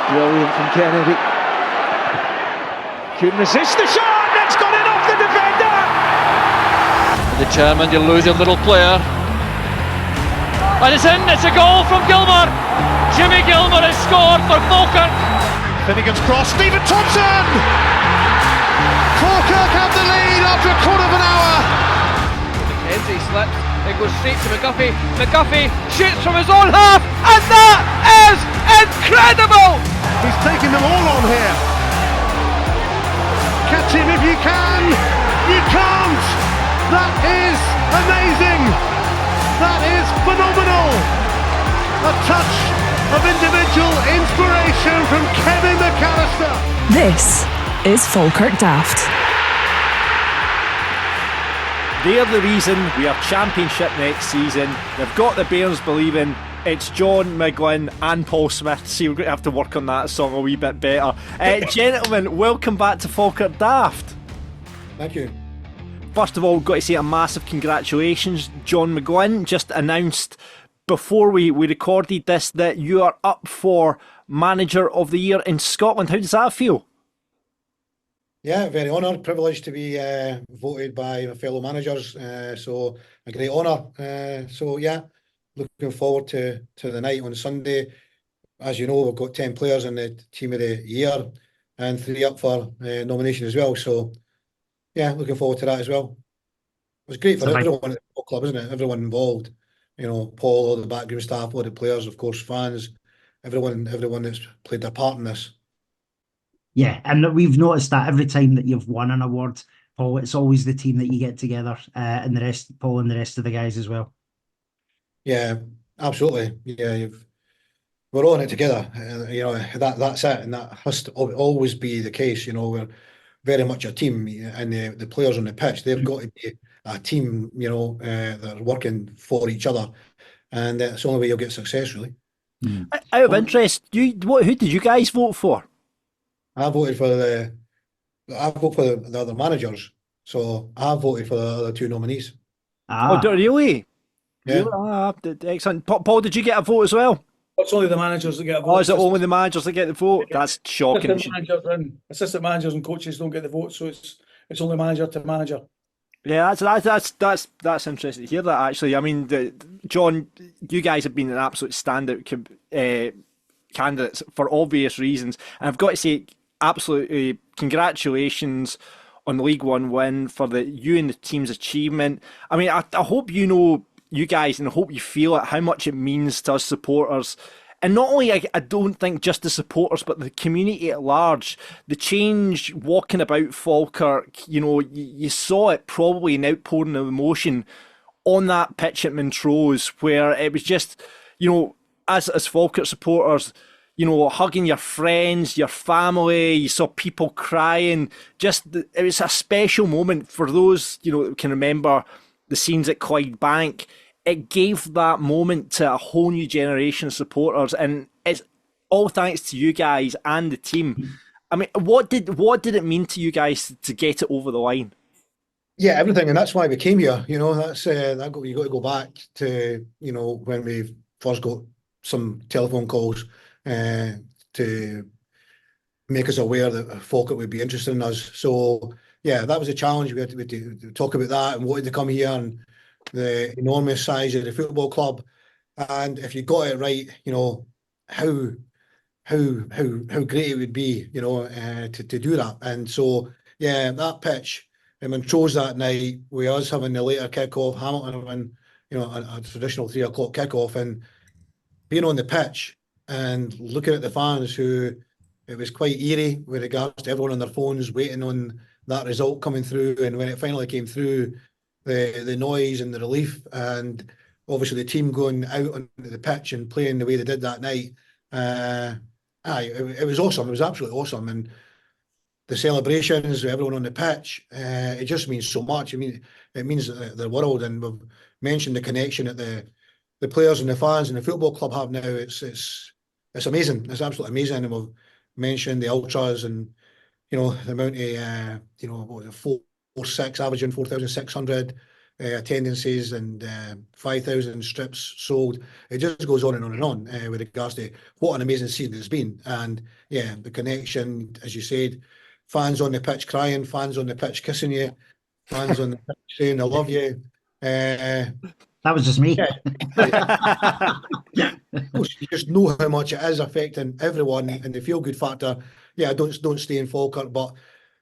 Brilliant from Kennedy. Couldn't resist the shot, and it's gone in off the defender! Determined, you lose your little player. And it's in, it's a goal from Gilmour. Jimmy Gilmour has scored for Falkirk. Finnegan's cross, Stephen Thompson! Falkirk have the lead after a quarter of an hour. McKenzie slips, it goes straight to McGuffey. McGuffey shoots from his own half, and that is incredible! He's taking them all on here. Catch him if you can. You can't. That is amazing. That is phenomenal. A touch of individual inspiration from Kevin McAllister. This is Falkirk Daft. They're the reason we are championship next season. They've got the Bears believing. It's John, McGlynn and Paul Smith. See, we're going to have to work on that song a wee bit better. Gentlemen, welcome back to Falkirk Daft. Thank you. First of all, got to say a massive congratulations. John McGlynn just announced before we recorded this that you are up for Manager of the Year in Scotland. How does that feel? Yeah, very honoured, privileged to be voted by my fellow managers. So a great honour. So yeah, looking forward to the night on Sunday. As you know, we've got 10 players in the Team of the Year and 3 up for nomination as well. So yeah, looking forward to that as well. It was great for everyone at the club, isn't it? Everyone involved. You know, Paul, all the background staff, all the players, of course, fans, everyone that's played their part in this. Yeah, and we've noticed that every time that you've won an award, Paul, it's always the team that you get together, and the rest, Paul and the rest of the guys as well. Yeah, absolutely. Yeah, we're all in it together. You know, that's it, and that has to always be the case. You know, we're very much a team, and the players on the pitch, they've got to be a team. You know, that are working for each other, and it's the only way you'll get success, really. Out of interest, who did you guys vote for? I voted for the other managers, so I voted for the other 2 nominees. Oh, really? Yeah. Excellent. Paul, did you get a vote as well? It's only the managers that get a vote. Oh, is it only the managers that get the vote? That's shocking. Assistant managers and coaches don't get the vote, so it's only manager to manager. Yeah, that's interesting to hear that, actually. I mean, John, you guys have been an absolute standout candidates for obvious reasons, and I've got to say, absolutely congratulations on the League One win for you and the team's achievement. I mean, I hope you know, you guys, and I hope you feel it, how much it means to us supporters. And not only, I don't think just the supporters, but the community at large. The change walking about Falkirk, you know, you saw it probably an outpouring of emotion on that pitch at Montrose, where it was just, you know, as Falkirk supporters, you know, hugging your friends, your family, you saw people crying. It was a special moment for those, you know, that can remember the scenes at Clydebank. It gave that moment to a whole new generation of supporters, and it's all thanks to you guys and the team. I mean, what did it mean to you guys to get it over the line? Yeah, everything, and that's why we came here. You know, that's you got to go back to, you know, when we first got some telephone calls to make us aware that Falkirk would be interested in us. So yeah, that was a challenge. We had to talk about that and wanted to come here, and the enormous size of the football club, and if you got it right, you know, how great it would be, you know, to do that. And so yeah, that pitch in Montrose that night, with us having the later kick-off, Hamilton having, you know, a traditional 3 o'clock kick-off, and being on the pitch and looking at the fans, who it was quite eerie with regards to everyone on their phones waiting on that result coming through, and when it finally came through, the noise and the relief, and obviously the team going out on the pitch and playing the way they did that night, it was awesome. It was absolutely awesome, and the celebrations, everyone on the pitch, it just means so much. I mean, it means the world, and we've mentioned the connection that the players and the fans and the football club have now. It's amazing. It's absolutely amazing, and we've mentioned the ultras, and you know, the amount of you know, what was it, 4-6 averaging 4,600 attendances and 5,000 strips sold. It just goes on and on and on with regards to what an amazing season it's been. And yeah, the connection, as you said, fans on the pitch crying, fans on the pitch kissing you, fans on the pitch saying I love you. That was just me. Yeah. You just know how much it is affecting everyone, and the feel good factor. Yeah, don't stay in Falkirk, but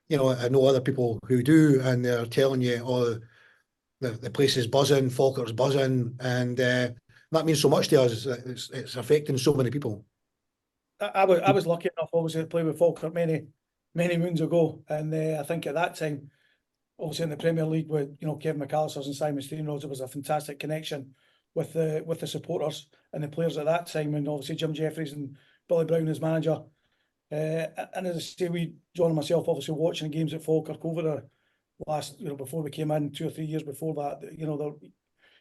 you know, I know other people who do, and they're telling you, oh, the place is buzzing, Falkirk's buzzing, and that means so much to us. It's affecting so many people. I was lucky enough, obviously, to play with Falkirk many moons ago, and I think at that time, obviously in the Premier League with Kevin McAllister's and Simon Steenrod, it was a fantastic connection with the supporters and the players at that time, and obviously Jim Jeffries and Billy Brown as manager. And as I say, John and myself, obviously watching games at Falkirk over the last, before we came in 2 or 3 years before that,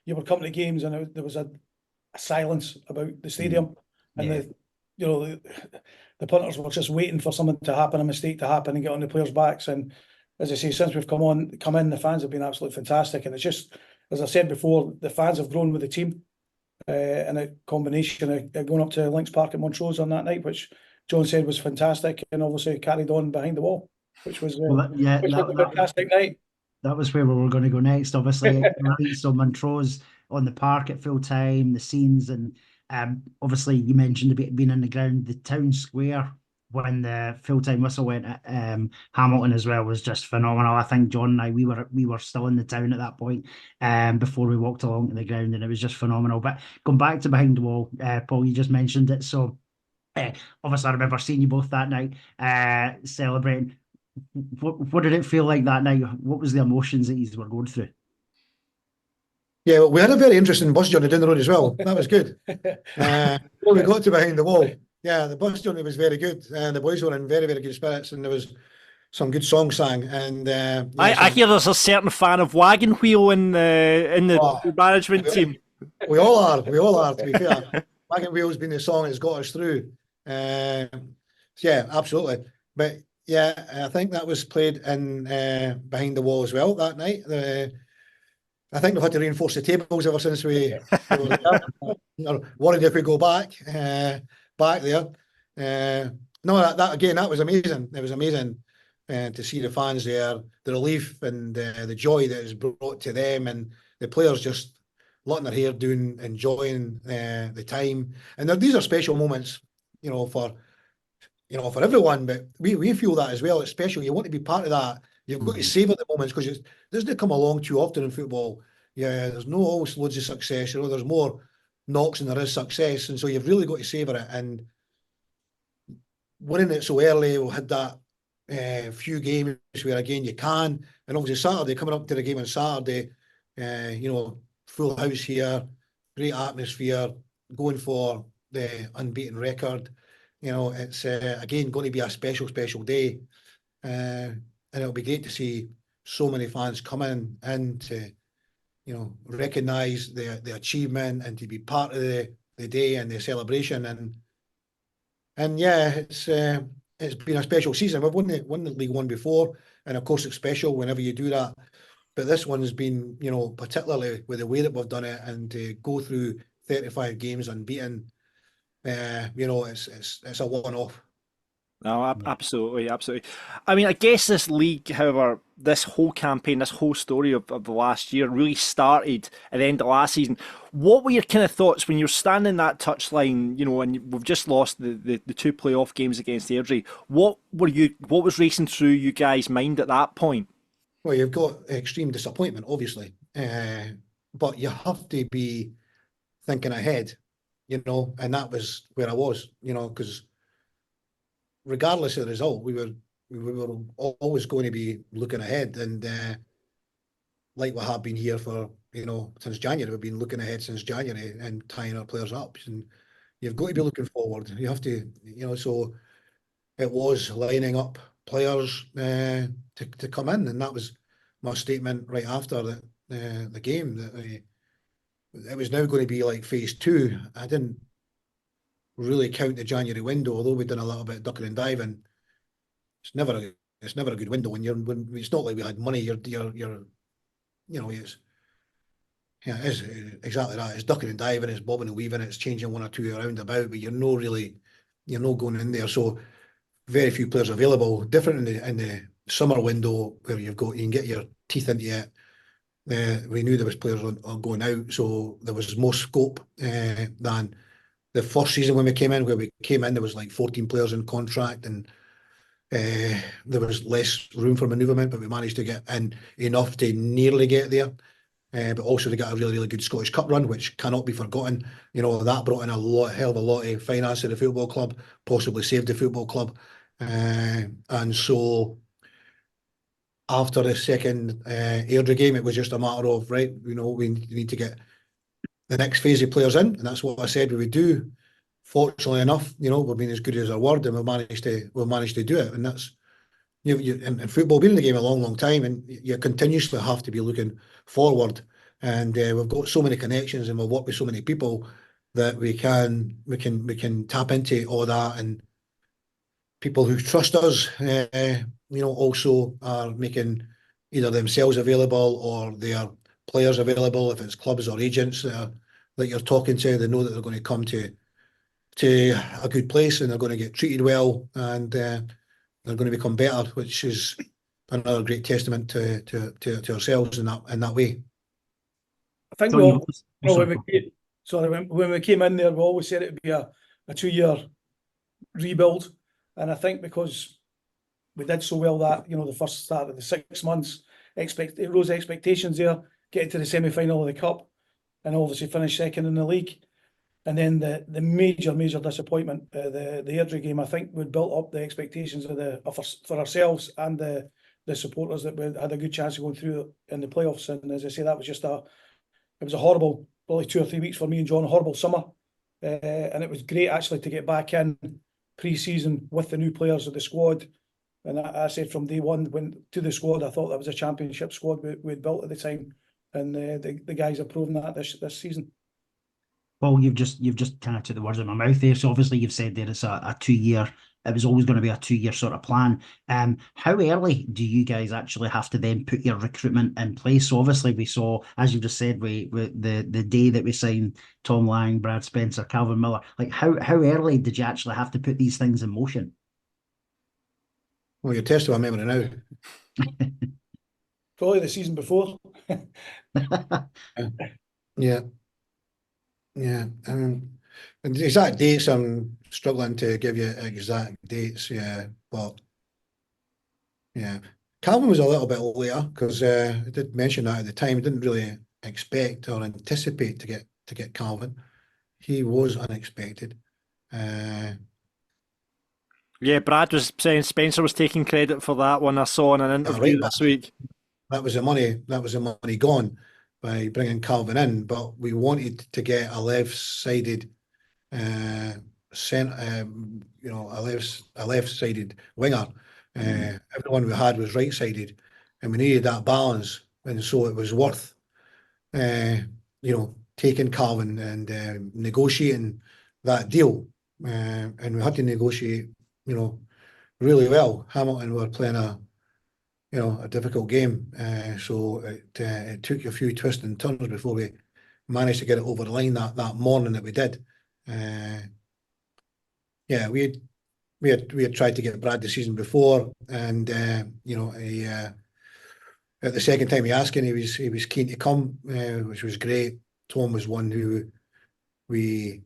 you were coming to games and there was a silence about the stadium, and the punters were just waiting for something to happen, a mistake to happen, and get on the players' backs. And as I say, since we've come in, the fans have been absolutely fantastic, and it's just, as I said before, the fans have grown with the team, and a combination of going up to Links Park at Montrose on that night, which John said was fantastic, and obviously carried on behind the wall, which was a fantastic night. That was where we were going to go next. Obviously, so Montrose on the park at full time, the scenes, and obviously you mentioned about being in the ground, the town square when the full-time whistle went at Hamilton as well was just phenomenal. I think John and I, we were still in the town at that point before we walked along to the ground, and it was just phenomenal. But going back to behind the wall, Paul, you just mentioned it. So obviously I remember seeing you both that night celebrating. What did it feel like that night? What was the emotions that you were going through? Yeah, well, we had a very interesting bus journey down the road as well. That was good. When we got to behind the wall, yeah, the bus journey was very good, and the boys were in very, very good spirits, and there was some good songs sang. And I hear there's a certain fan of Wagon Wheel in the management team. We all are. To be fair, Wagon Wheel's been the song that's got us through. Yeah, absolutely. But yeah, I think that was played in behind the wall as well that night. I think we've had to reinforce the tables ever since we were worried if we go back there. No, that was amazing. It was amazing to see the fans there, the relief and the joy that is brought to them, and the players just letting their hair down, enjoying the time. And these are special moments, for everyone. But we feel that as well. It's special. You want to be part of that. You've got to savour the moments, because it doesn't come along too often in football. Yeah, there's no always loads of success. There's more knocks than there is success, and so you've really got to savour it. And winning it so early, we had that few games where again you can, and obviously Saturday, coming up to the game on Saturday, full house here, great atmosphere, going for the unbeaten record. It's again going to be a special day, and it'll be great to see so many fans come in and to recognise the achievement and to be part of the day and the celebration. And yeah, it's been a special season. We've won the League One before, and of course it's special whenever you do that. But this one has been, particularly with the way that we've done it, and to go through 35 games unbeaten, it's a one-off. No, absolutely. I mean, I guess this league, however, this whole campaign, this whole story of the last year really started at the end of last season. What were your kind of thoughts when you're standing that touchline, and we've just lost the 2 playoff games against Airdrie? What was racing through you guys' mind at that point? Well, you've got extreme disappointment, obviously, but you have to be thinking ahead, and that was where I was, because regardless of the result, we were always going to be looking ahead, and like we have been here for since January, we've been looking ahead since January and tying our players up, and you've got to be looking forward. You have to, so it was lining up players to come in, and that was my statement right after the game, that it was now going to be like phase 2. I didn't really count the January window, although we've done a little bit of ducking and diving. It's never a good window when it's not like we had money. It's Yeah, it is exactly that. It's ducking and diving, it's bobbing and weaving, it's changing one or two around about, but you're not going in there. So very few players available. Different in the summer window where you can get your teeth into it. We knew there was players going out, so there was more scope than the first season when we came in. Where we came in, there was like 14 players in contract, and there was less room for manoeuvrement, but we managed to get in enough to nearly get there. But also to get a really, really good Scottish Cup run, which cannot be forgotten. That brought in hell of a lot of finance to the football club, possibly saved the football club. And so after the second Airdrie game, it was just a matter of, right, we need to get the next phase of players in, and that's what I said we would do. Fortunately enough, we've been as good as our word, and we've managed to do it. And that's in football, been in the game a long, long time, and you continuously have to be looking forward. And we've got so many connections, and we've worked with so many people that we can tap into all that, and people who trust us, also are making either themselves available or their players available. If it's clubs or agents that you're talking to, they know that they're going to come to a good place, and they're going to get treated well, and they're going to become better, which is another great testament to ourselves in that way. I think when we came in there, we always said it would be a 2-year rebuild, and I think because we did so well that the first start of the 6 months, it rose expectations there, getting to the semi-final of the cup, and obviously finish second in the league. And then the major disappointment, the Airdrie game, I think would built up the expectations for ourselves and the supporters that we had a good chance of going through in the playoffs. And as I say, that was it was a horrible, probably 2 or 3 weeks for me and John, a horrible summer. And it was great actually to get back in pre-season with the new players of the squad. And I said from day one to the squad, I thought that was a championship squad we had built at the time. And the guys have proven that this season. Well, you've just kind of took the words out of my mouth there. So obviously you've said there it's a 2-year. It was always going to be a 2-year sort of plan. How early do you guys actually have to then put your recruitment in place? So obviously we saw, as you just said, the day that we signed Tom Lang, Brad Spencer, Calvin Miller. Like how early did you actually have to put these things in motion? Well, you're testing my memory now. Probably the season before. Yeah. Yeah. The exact dates, I'm struggling to give you exact dates. Yeah. But yeah, Calvin was a little bit later because I did mention that at the time. I didn't really expect or anticipate to get Calvin. He was unexpected. Yeah, Brad was saying Spencer was taking credit for that one. I saw in an interview this week. That was the money gone by bringing Calvin in, but we wanted to get a left-sided a left-sided winger. Everyone we had was right-sided, and we needed that balance, and so it was worth taking Calvin and negotiating that deal, and we had to negotiate really well. Hamilton were playing a difficult game, so it took a few twists and turns before we managed to get it over the line that morning that we did. We had tried to get Brad the season before, and he at the second time he asked him, he was keen to come, which was great. Tom was one who we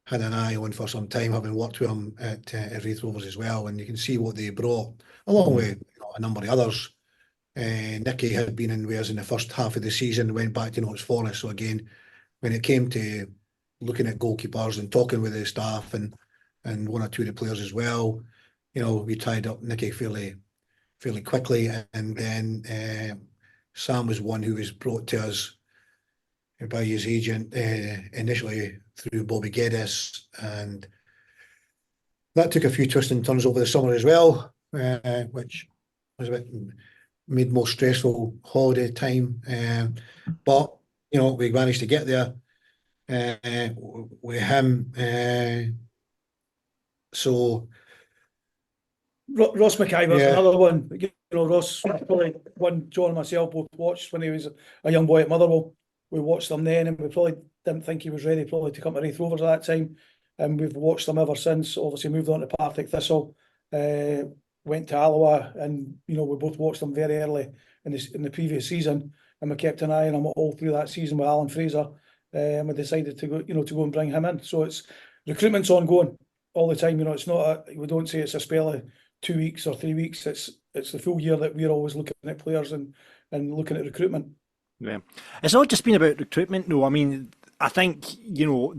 had an eye on for some time, having worked with him at Wraith Rovers as well, and you can see what they brought, along with a number of others. Nicky had been in Wales in the first half of the season, went back to Notts Forest. So again, when it came to looking at goalkeepers and talking with the staff and one or two of the players as well, we tied up Nicky fairly quickly, and then Sam was one who was brought to us by his agent initially through Bobby Geddes, and that took a few twists and turns over the summer as well, which was a bit made more stressful holiday time, but we managed to get there with him. So Ross McIver's another one. Ross, probably one John and myself both watched when he was a young boy at Motherwell. we watched him then, and we probably didn't think he was ready probably to come to Raith Rovers at that time. And we've watched him ever since. Obviously moved on to Partick Thistle, went to Alloa, and we both watched him very early in the previous season, and we kept an eye on him all through that season with Alan Fraser, and we decided to go and bring him in. So it's recruitment's ongoing all the time. It's not we don't say it's a spell of 2 weeks or 3 weeks. It's the full year that we're always looking at players and looking at recruitment. Yeah, it's not just been about recruitment, though. I mean, I think,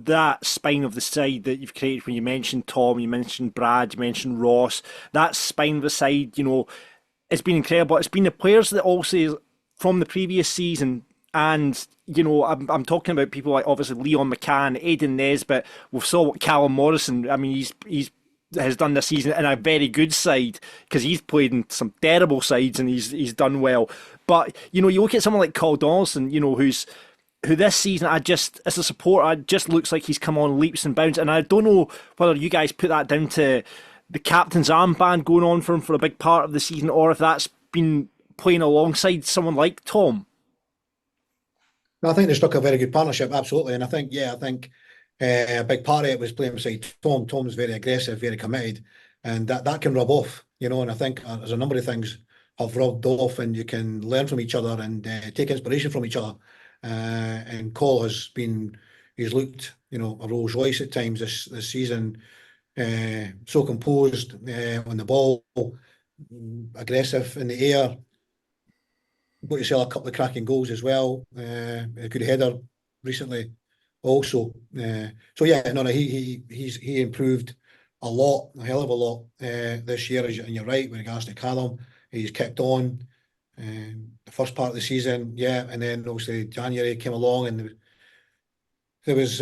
that spine of the side that you've created, when you mentioned Tom, you mentioned Brad, you mentioned Ross, that spine of the side, it's been incredible. It's been the players that also from the previous season, and, I'm talking about people like obviously Leon McCann, Aidan Nesbitt. We saw what Callum Morrison, I mean, he's has done this season in a very good side, because he's played in some terrible sides and he's done well. But, you look at someone like Carl Donaldson, who this season, as a supporter, just looks like he's come on leaps and bounds. And I don't know whether you guys put that down to the captain's armband going on for him for a big part of the season, or if that's been playing alongside someone like Tom. I think they struck a very good partnership, absolutely. And I think a big part of it was playing beside Tom. Tom's very aggressive, very committed, and that can rub off, and I think there's a number of things have rubbed off, and you can learn from each other and take inspiration from each other. And Cole he's looked, a Rolls Royce at times this season, so composed on the ball, aggressive in the air. Got yourself a couple of cracking goals as well. A good header recently, also. So yeah, he improved a lot, a hell of a lot this year. And you're right with regards to Callum. He's kicked on. The first part of the season, and then obviously January came along and there was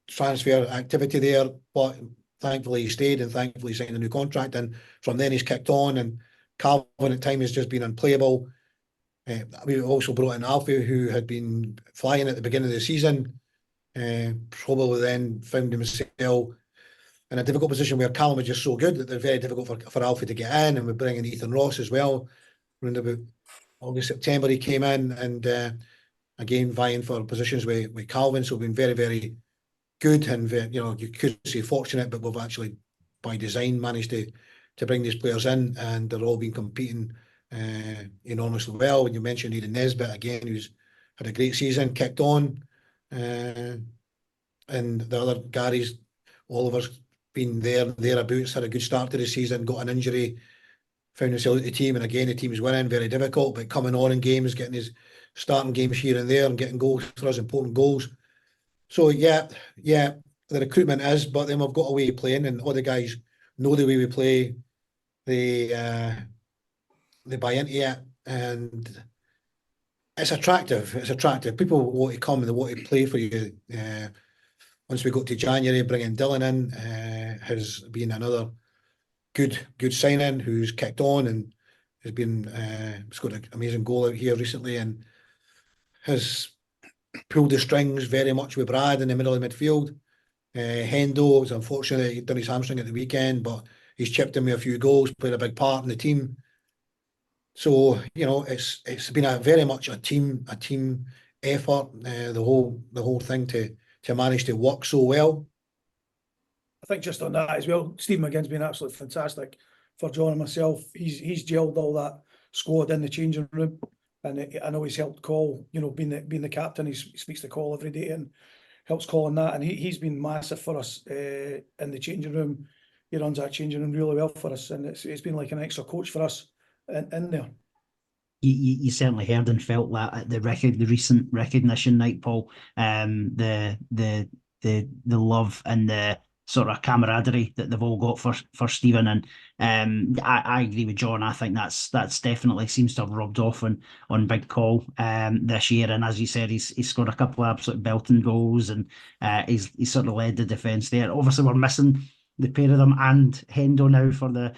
transfer activity there, but thankfully he stayed and thankfully he signed a new contract, and from then he's kicked on, and Calvin at times has just been unplayable. We also brought in Alfie, who had been flying at the beginning of the season, probably then found himself in a difficult position where Callum was just so good that they're very difficult for Alfie to get in, and we're bringing Ethan Ross as well. Around about August, September he came in, and again vying for positions with Calvin. So we've been very, very good, and you could say fortunate, but we've actually by design managed to bring these players in, and they're all been competing enormously well. When you mentioned Aidan Nesbitt again, who's had a great season, kicked on, and the other Gary's, Oliver's been thereabouts, had a good start to the season, got an injury, found himself at the team, and again the team's winning, very difficult, but coming on in games, getting his starting games here and there, and getting goals for us, important goals. So yeah, the recruitment is, but then we've got a way of playing, and all the guys know the way we play. They buy into it, and it's attractive. It's attractive. People want to come and they want to play for you. Once we got to January, bringing Dylan in has been another good signing, who's kicked on and has been scored an amazing goal out here recently, and has pulled the strings very much with Brad in the middle of the midfield. Hendo was unfortunate, he'd done his hamstring at the weekend, but he's chipped in with a few goals, played a big part in the team. So it's been very much a team effort. The whole thing to manage to work so well. I think just on that as well, Steve McGinn's been absolutely fantastic for John and myself. He's gelled all that squad in the changing room, and I know he's helped Cole. Being the captain, he speaks to Cole every day and helps Cole in that. And he's been massive for us in the changing room. He runs that changing room really well for us, and it's been like an extra coach for us in there. You certainly heard and felt that at the recent recognition night, Paul. The love and the sort of camaraderie that they've all got for Stephen, and I agree with John. I think that's definitely seems to have rubbed off on Big Cole this year. And as you said, he's scored a couple of absolute belting goals, and he's sort of led the defence there. Obviously, we're missing the pair of them and Hendo now for the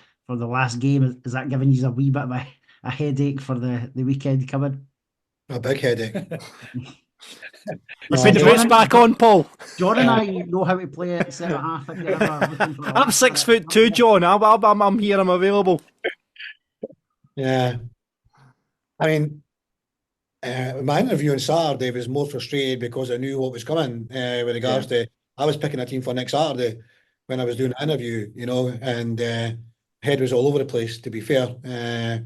last game. Is that giving you a wee bit of a headache for the weekend coming? A big headache. Let's put the boots back on, Paul. John and I know how to play at centre half. If you're ever looking for I'm 6'2", John. I'm here. I'm available. Yeah, I mean, My interview on Saturday was more frustrated because I knew what was coming with regards to I was picking a team for next Saturday when I was doing the interview, and head was all over the place, to be fair.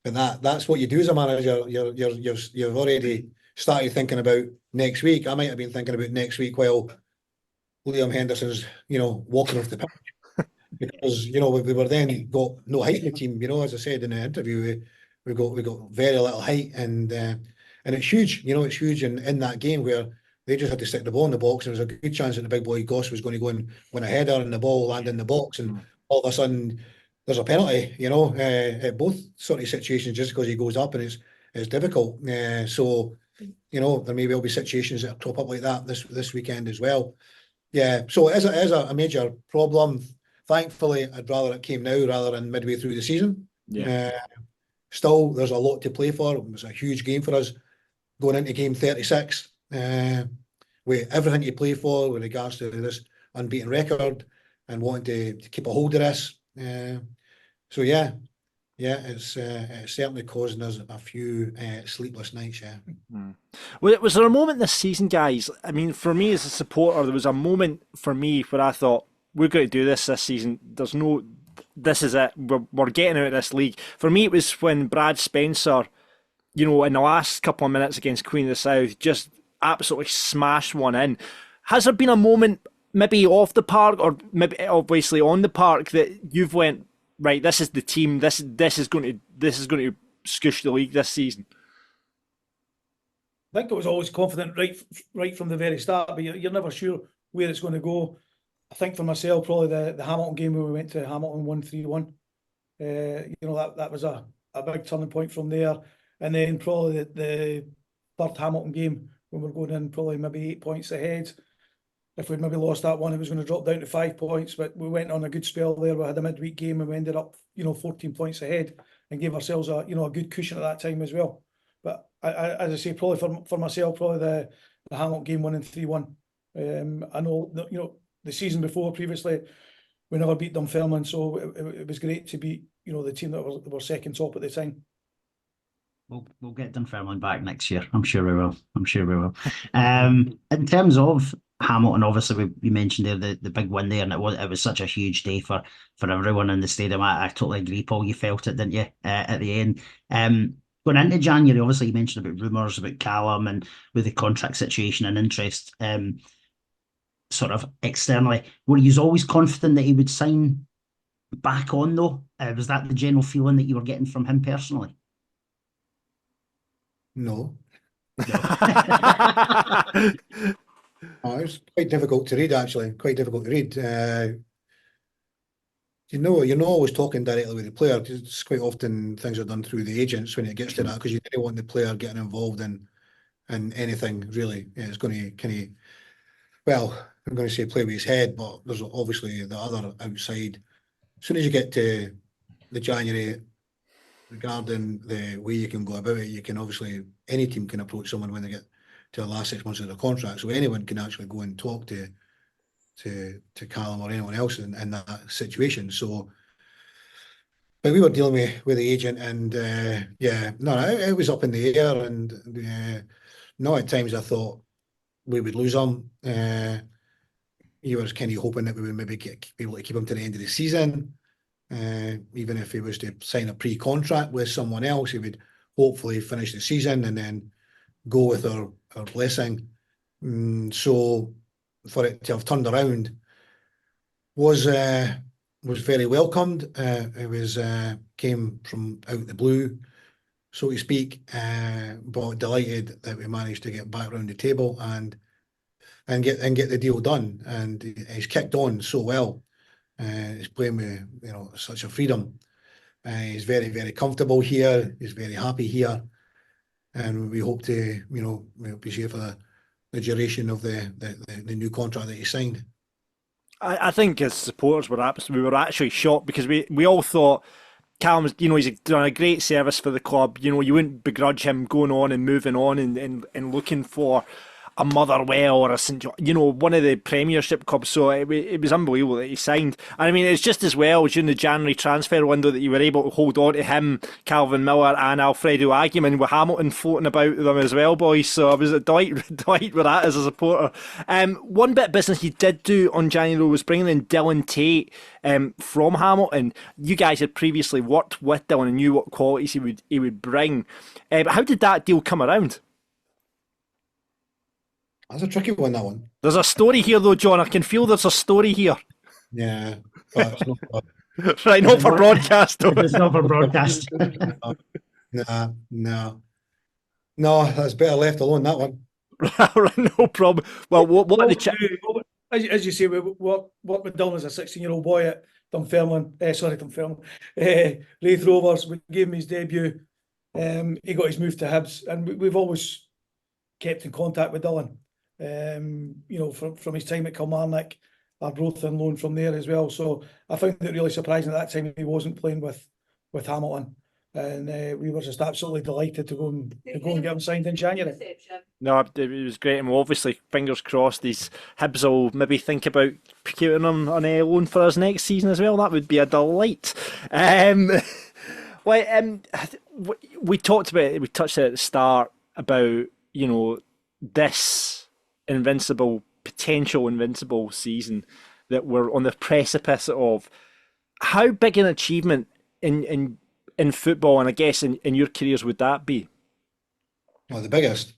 But that's what you do as a manager. You've already started thinking about next week. I might have been thinking about next week while Liam Henderson's, walking off the pitch because we were then got no height in the team. As I said in the interview, we got very little height, and it's huge. It's huge in that game where they just had to stick the ball in the box, and there was a good chance that the big boy Goss was going to go and win a header, and the ball landed in the box, and all of a sudden there's a penalty. At both sort of situations, just because he goes up, and it's difficult. So there may well be situations that crop up like that this weekend as well. Yeah. So as a major problem, thankfully, I'd rather it came now rather than midway through the season. Yeah. Still, there's a lot to play for. It was a huge game for us going into game 36. With everything to play for with regards to this unbeaten record and wanting to keep a hold of this. So it's certainly causing us a few sleepless nights. Was there a moment this season, guys? I mean, for me as a supporter, there was a moment for me where I thought, we're going to do this season. This is it. We're getting out of this league. For me, it was when Brad Spencer, in the last couple of minutes against Queen of the South, just absolutely smashed one in. Has there been a moment, maybe off the park or maybe obviously on the park, that you've went, right, this is the team, this is going to scoosh the league this season? I think it was always confident right from the very start, but you're never sure where it's going to go. I think for myself, probably the Hamilton game where we went to Hamilton 1-3-1. That was a big turning point from there. And then probably the third Hamilton game when we're going in probably maybe 8 points ahead. If we'd maybe lost that one, it was going to drop down to 5 points. But we went on a good spell there. We had a midweek game and we ended up, 14 points ahead and gave ourselves a good cushion at that time as well. But as I say, probably for myself, probably the Hamilton game 1-3-1. I know that, the season before, previously, we never beat Dunfermline, so it was great to beat, the team that were second top at the time. We'll get Dunfermline back next year. I'm sure we will. In terms of Hamilton, obviously we mentioned there the big win there, and it was such a huge day for everyone in the stadium. I totally agree, Paul. You felt it, didn't you, at the end? Going into January, obviously you mentioned about rumours about Callum and with the contract situation and interest. Sort of externally, were you always confident that he would sign back on though? Was that the general feeling that you were getting from him personally? No. It's quite difficult to read, actually. Quite difficult to read. You're not always talking directly with the player. It's quite often things are done through the agents when it gets to that, because you don't want the player getting involved in anything really. It's going to kind of, well, I'm going to say play with his head, but there's obviously the other outside. As soon as you get to the January, regarding the way you can go about it, you can obviously, any team can approach someone when they get to the last 6 months of their contract. So anyone can actually go and talk to Callum or anyone else in that situation. So, but we were dealing with the agent, and it was up in the air, and at times I thought we would lose him. You were kind of hoping that we would maybe be able to keep him to the end of the season. Even if he was to sign a pre-contract with someone else, he would hopefully finish the season and then go with our blessing. So for it to have turned around was very welcomed. It was came from out the blue, so to speak. But delighted that we managed to get back around the table and get the deal done. And he's kicked on so well. He's playing with such a freedom. He's very, very comfortable here. He's very happy here, and we hope to be here for the duration of the new contract that he signed. I think as supporters we were actually shocked, because we all thought Callum's, he's done a great service for the club. You wouldn't begrudge him going on and moving on and looking for a Motherwell or a St John, one of the Premiership clubs. So it was unbelievable that he signed. And I mean, it's just as well during the January transfer window that you were able to hold on to him, Calvin Miller, and Alfredo Aguiman, with Hamilton floating about them as well, boys. So I was delighted with that as a supporter. One bit of business you did do on January was bringing in Dylan Tate from Hamilton. You guys had previously worked with Dylan and knew what qualities he would bring. But how did that deal come around? That's a tricky one, that one. There's a story here, though, John. I can feel there's a story here. Yeah, but it's not. Right, not for broadcast, though. It's not for broadcast. No, that's better left alone, that one. Right, no problem. Well, what are the as you say, we worked with Dylan as a 16-year-old boy at Dunfermline. Raith Rovers. We gave him his debut. He got his move to Hibs, and we've always kept in contact with Dylan. From his time at Kilmarnock, our growth and loan from there as well. So I found it really surprising at that time he wasn't playing with Hamilton, and we were just absolutely delighted to go and get him signed in January. No, it was great, and obviously, fingers crossed, these Hibs will maybe think about procuring him on a loan for us next season as well. That would be a delight. We touched it at the start about this potential invincible season that we're on the precipice of. How big an achievement in football, and I guess in your careers, would that be? Well, the biggest,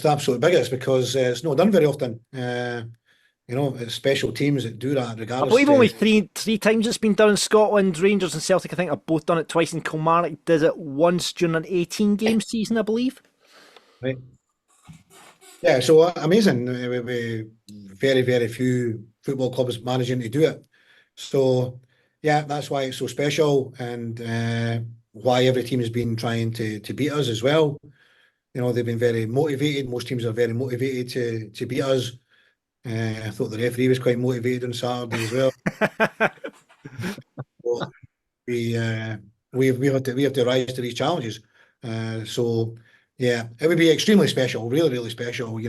absolute biggest, because it's not done very often. It's special teams that do that, regardless. I believe only three times it's been done in Scotland. Rangers and Celtic, I think, have both done it twice, and Kilmarnock did it once during an 18-game season, I believe. Right. Yeah, so amazing. We very, very few football clubs managing to do it. So, yeah, that's why it's so special, and why every team has been trying to beat us as well. They've been very motivated. Most teams are very motivated to beat us. I thought the referee was quite motivated on Saturday as well. So we have to rise to these challenges. So yeah, it would be extremely special, really, really special.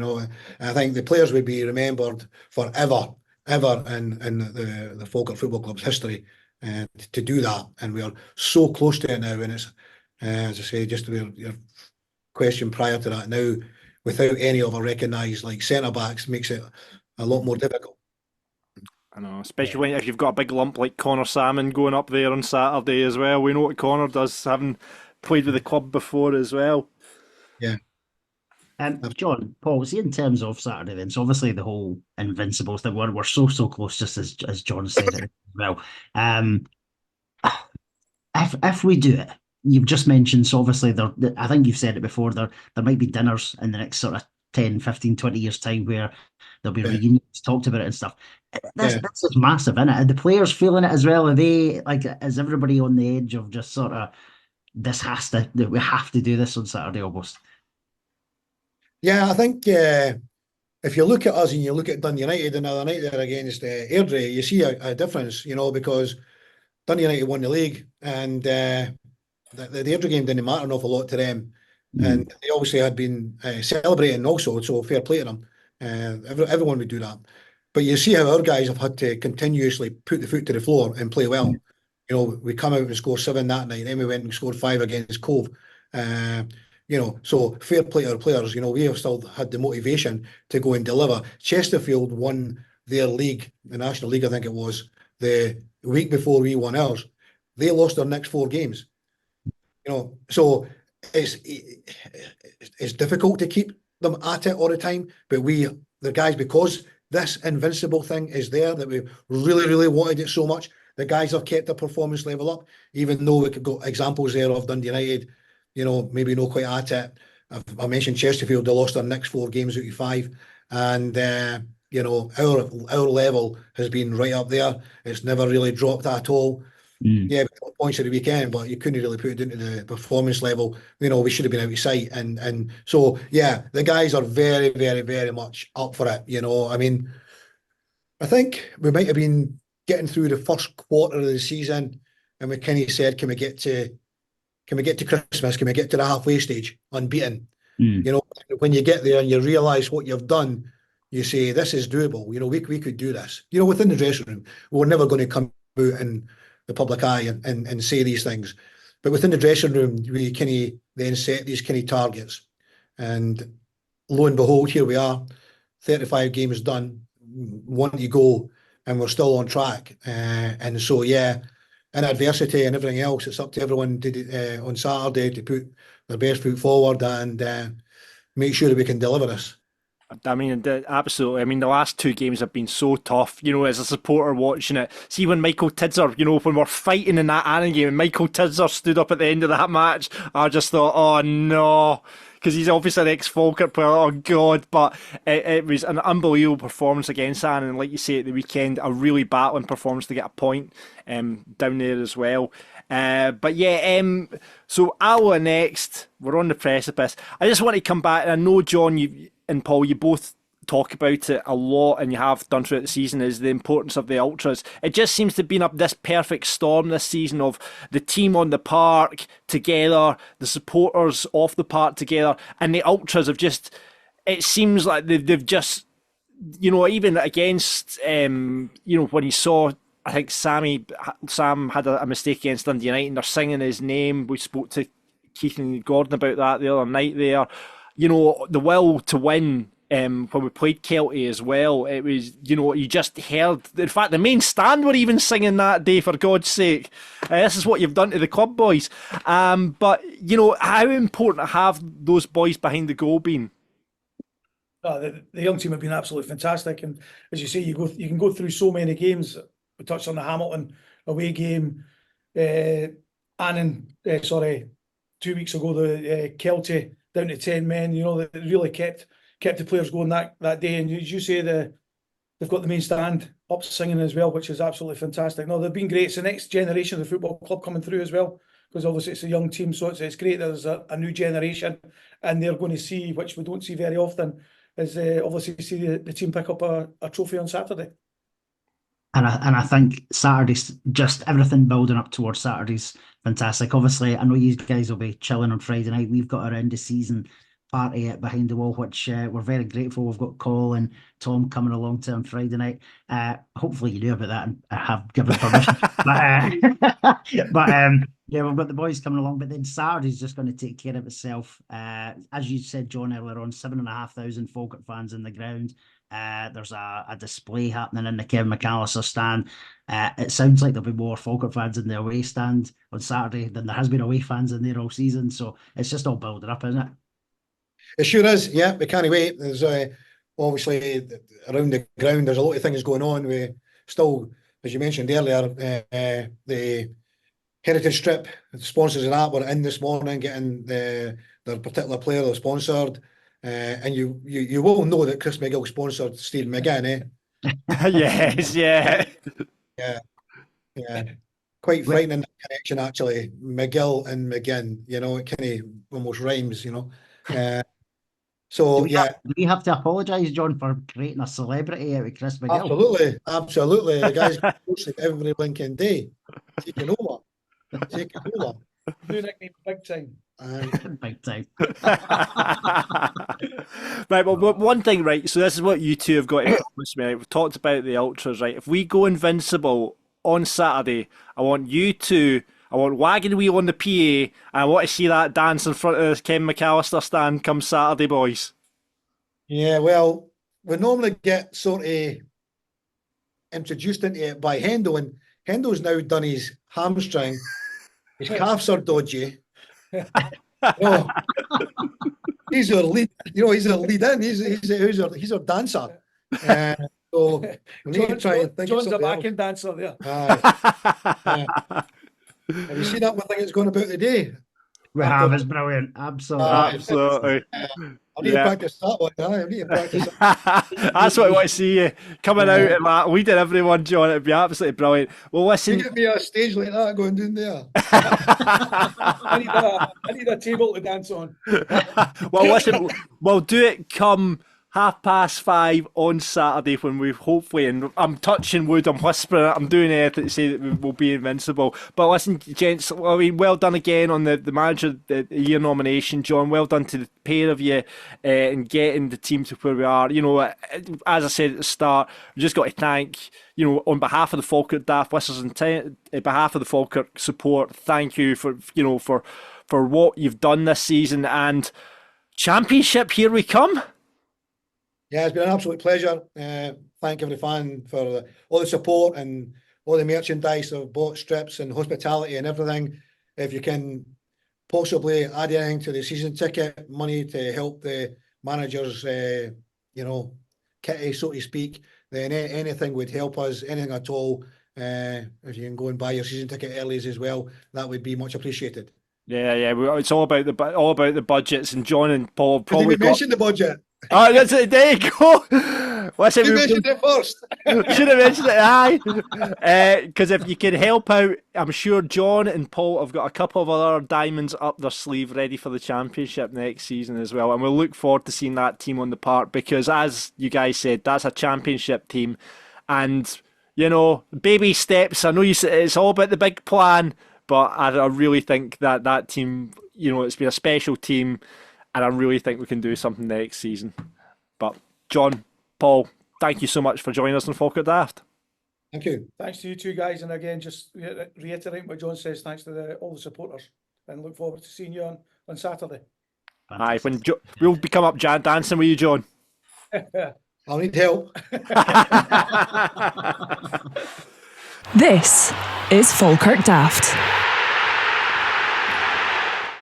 I think the players would be remembered forever, ever in the Falkirk Football Club's history to do that. And we are so close to it now. And it's, as I say, just your question prior to that, now without any of our recognised centre backs makes it a lot more difficult. I know, especially if you've got a big lump like Connor Salmon going up there on Saturday as well. We know what Connor does, having played with the club before as well. Yeah. John, Paul, see, in terms of Saturday then, so obviously the whole Invincibles thing, we're so close, just as John said it as well. If we do it, you've just mentioned, so obviously I think you've said it before, there might be dinners in the next sort of 10, 15, 20 years time where there'll be reunions, talked about it and stuff. That's just massive, isn't it? Are the players feeling it as well? Are they, is everybody on the edge of just sort of, we have to do this on Saturday almost? Yeah, I think if you look at us and you look at Dun United another night there against Airdrie, you see a difference, because Dun United won the league, and the Airdrie game didn't matter an awful lot to them. And they obviously had been celebrating also, so fair play to them. Everyone would do that. But you see how our guys have had to continuously put the foot to the floor and play well. We come out and score 7 that night, then we went and scored 5 against Cove. So fair play to our players. We have still had the motivation to go and deliver. Chesterfield won their league, the National League, I think it was, the week before we won ours. They lost their next 4 games. So it's difficult to keep them at it all the time. But the guys, because this invincible thing is there, that we really, really wanted it so much, the guys have kept their performance level up, even though we could go examples there of Dundee United, maybe not quite at it. I mentioned Chesterfield, they lost their next 4 games out of 5. And, our level has been right up there. It's never really dropped at all. Yeah, we got points at the weekend, but you couldn't really put it into the performance level. We should have been out of sight. And so, yeah, the guys are very, very, very much up for it. I think we might have been getting through the first quarter of the season, and we kind of said, can we get to Christmas? Can we get to the halfway stage unbeaten? Mm. You know, when you get there and you realise what you've done, you say, this is doable. You know, we could do this. You know, within the dressing room, we're never going to come out in the public eye and say these things. But within the dressing room, we kind of then set these kind of targets. And lo and behold, here we are, 35 games done, one to go, and we're still on track. And so, yeah, in adversity and everything else, it's up to everyone to, on Saturday to put their best foot forward and make sure that we can deliver this. I mean, absolutely. I mean, the last two games have been so tough, you know, as a supporter watching it. See, when Michael Tidser, you know, when we're fighting in that Annan game and Michael Tidser stood up at the end of that match, I just thought, oh no, because he's obviously an ex-Falkirk player, oh God. But it was an unbelievable performance against Annan, and like you say at the weekend, a really battling performance to get a point down there as well. But yeah, so Alloa next, we're on the precipice. I just want to come back, and I know, John, you and Paul, you both talk about it a lot, and you have done throughout the season, is the importance of the ultras. It just seems to have been up this perfect storm this season of the team on the park together, the supporters off the park together, and the ultras have just, it seems like they've just, you know, even against, you know, when you saw, I think Sam had a mistake against Dundee United and they're singing his name. We spoke to Keith and Gordon about that the other night there. You know, the will to win when we played Kelty as well. It was, you know, you just heard, in fact, the main stand were even singing that day, for God's sake. This is what you've done to the club, boys. But, you know, how important have those boys behind the goal been? The young team have been absolutely fantastic. And as you say, you can go through so many games. We touched on the Hamilton away game, Annan, 2 weeks ago, the Kelty down to 10 men, you know, that really kept the players going that day. And as you say, they've got the main stand up singing as well, which is absolutely fantastic. No, they've been great. It's the next generation of the football club coming through as well, because obviously it's a young team, so it's great there's a new generation, and they're going to see, which we don't see very often, is obviously see the team pick up a trophy on Saturday. And I think Saturday's, just everything building up towards Saturday's fantastic. Obviously, I know you guys will be chilling on Friday night. We've got our end of season party at Behind the Wall, which we're very grateful. We've got Cole and Tom coming along to on Friday night. Hopefully you knew about that and have given permission. but yeah, we've got the boys coming along. But then Saturday's just going to take care of itself. As you said, John, earlier on, 7,500 Falkirk fans in the ground. There's a display happening in the Kevin McAllister stand. It sounds like there'll be more Falkirk fans in the away stand on Saturday than there has been away fans in there all season. So it's just all building up, isn't it? It sure is. Yeah, we can't wait. There's obviously around the ground, there's a lot of things going on. We still, as you mentioned earlier, the heritage strip, the sponsors of that were in this morning getting their particular player they're sponsored. And you will know that Chris McGill sponsored Stephen McGinn, eh? Yes, yeah. Yeah. Quite frightening connection, actually. McGill and McGinn, you know, it kind of almost rhymes, you know. So, do we have to apologise, John, for creating a celebrity out of Chris McGill? Absolutely. The guy's posted every blinking day. Taking over. New nickname, Big Time. Big time. Right, well, one thing, right, so this is what you two have got to promise me, right? We've talked about the ultras, right? If we go invincible on Saturday, I want Wagon Wheel on the PA, and I want to see that dance in front of the Ken McAllister stand come Saturday, boys. Yeah, well, we normally get sort of introduced into it by Hendo, and Hendo's now done his hamstring. His calves are dodgy. He's our lead. You know, he's our lead in. He's our dancer. So we need to try and think John's of a backing dancer there. Have you seen that one thing that's going about today? We have. It's brilliant. Absolutely. I need to practice that one. I need to practice that. That's what I want to see you coming out at that. We did everyone, John. It'd be absolutely brilliant. Well, listen. You get me a stage like that going down there. I need a table to dance on. Well, listen. We'll do it come 5:30 on Saturday when we hopefully, and I'm touching wood, I'm whispering it, I'm doing anything to say that we will be invincible. But listen, gents, I mean, well done again on the manager of the year nomination, John. Well done to the pair of you in getting the team to where we are. You know, as I said at the start, we just got to thank, you know, on behalf of the Falkirk Daft listeners and behalf of the Falkirk support, thank you for, you know, for what you've done this season. And Championship, here we come. Yeah, it's been an absolute pleasure. Thank every fan for all the support and all the merchandise of bought strips and hospitality and everything. If you can possibly add anything to the season ticket money to help the managers, you know, kitty, so to speak, then anything would help us, anything at all. If you can go and buy your season ticket early as well, that would be much appreciated. Yeah. It's all about the budgets, and John and Paul probably mentioned the budget. Oh, that's it. There you go. Listen, you mentioned it first. Should have mentioned it, aye. Because if you can help out, I'm sure John and Paul have got a couple of other diamonds up their sleeve ready for the championship next season as well. And we'll look forward to seeing that team on the park because, as you guys said, that's a championship team. And, you know, baby steps. I know you said it's all about the big plan, but I really think that team, you know, it's been a special team. And I really think we can do something next season. But John, Paul, thank you so much for joining us on Falkirk Daft. Thank you. Thanks to you two guys. And again, just reiterating what John says, thanks to all the supporters. And look forward to seeing you on Saturday. Aye, when we'll become up dancing with you, John. I'll need help. This is Falkirk Daft.